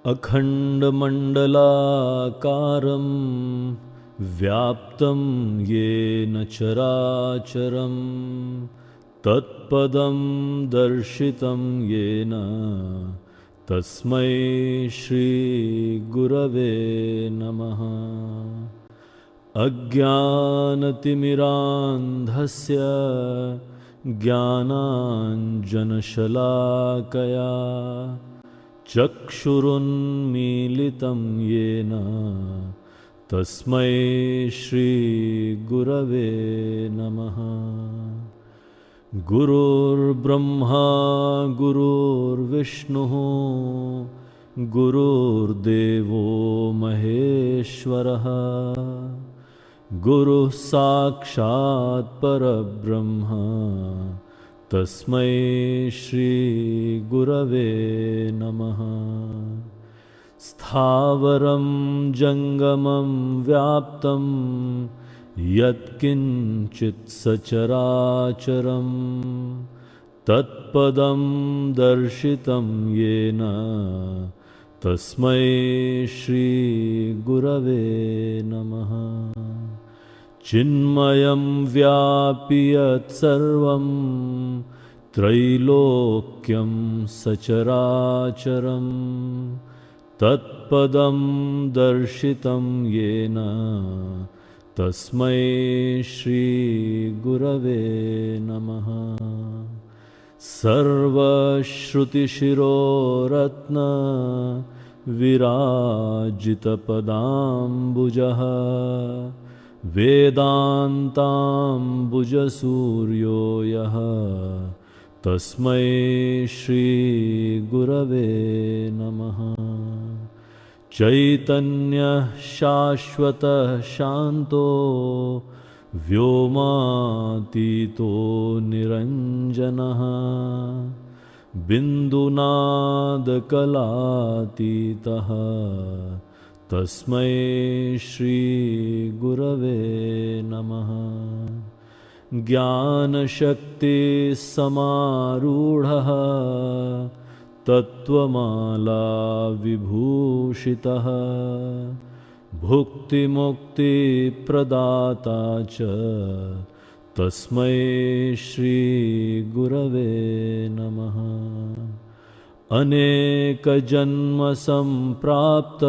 अखण्डमण्डलाकारं व्याप्तं येन चराचरं तत्पदं दर्शितं येन तस्मै श्रीगुरवे नमः। अज्ञानतिमिरान्धस्य ज्ञानाञ्जनशलाकया चक्षुरुन्मीलितं येन तस्मै श्रीगुरवे नमः। गुरुर्ब्रह्मा गुरुर्विष्णुः गुरुर्देवो महेश्वरः गुरुः साक्षात् परब्रह्म तस्मै श्रीगुरवे नमः। स्थावरं जङ्गमं व्याप्तं यत्किञ्चित् सचराचरं तत्पदं दर्शितं येन तस्मै श्रीगुरवे नमः। चिन्मयं व्यापि यत्सर्वं त्रैलोक्यं सचराचरं तत्पदं दर्शितं येन तस्मै श्रीगुरवे नमः। सर्वश्रुतिशिरोरत्न विराजितपदाम्बुजः वेदान्ताम्बुजसूर्यो यः तस्मै श्रीगुरवे नमः। चैतन्यः शाश्वतः शान्तो व्योमातीतो निरञ्जनः बिन्दुनादकलातीतः तस्मै श्रीगुरवे नमः। ज्ञानशक्तिसमारूढः तत्त्वमाला विभूषितः भुक्तिमुक्तिप्रदाता च तस्मै श्रीगुरवे नमः। अनेकजन्मसम्प्राप्त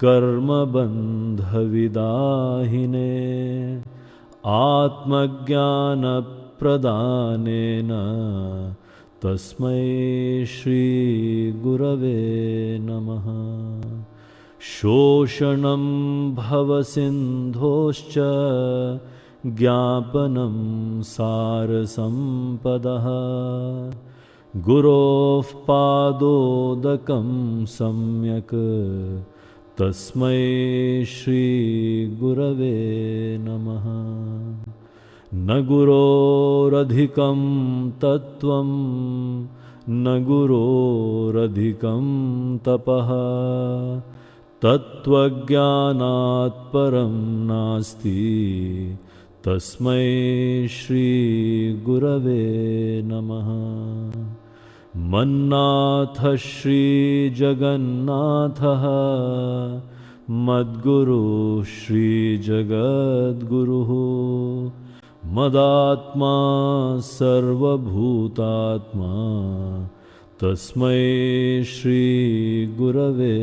कर्मबन्धविदाहिने आत्मज्ञानप्रदानेन तस्मै श्रीगुरवे नमः। शोषणं भवसिन्धोश्च ज्ञापनं सारसम्पदः गुरोः पादोदकं सम्यक् तस्मै श्रीगुरवे नमः। न गुरोरधिकं तत्त्वं न गुरोरधिकं तपः तत्त्वज्ञानात् परं नास्ति तस्मै श्रीगुरवे नमः। मन्नाथः श्रीजगन्नाथः मद्गुरुः श्रीजगद्गुरुः मदात्मा सर्वभूतात्मा तस्मै श्रीगुरवे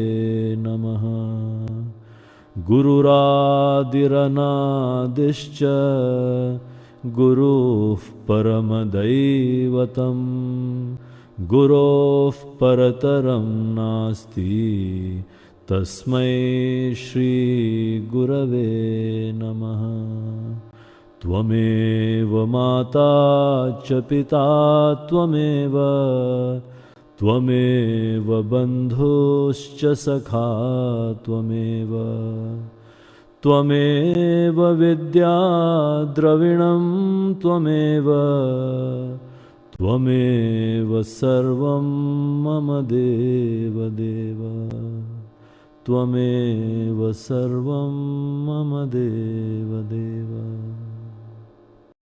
नमः। गुरुरादिरनादिश्च गुरुः परमदैवतं गुरोः परतरं नास्ति तस्मै श्रीगुरवे नमः। त्वमेव माता च पिता त्वमेव त्वमेव बन्धुश्च सखा त्वमेव त्वमेव विद्या द्रविणं त्वमेव त्वमेव सर्वं मम देवदेव त्वमेव सर्वं मम देवदेव।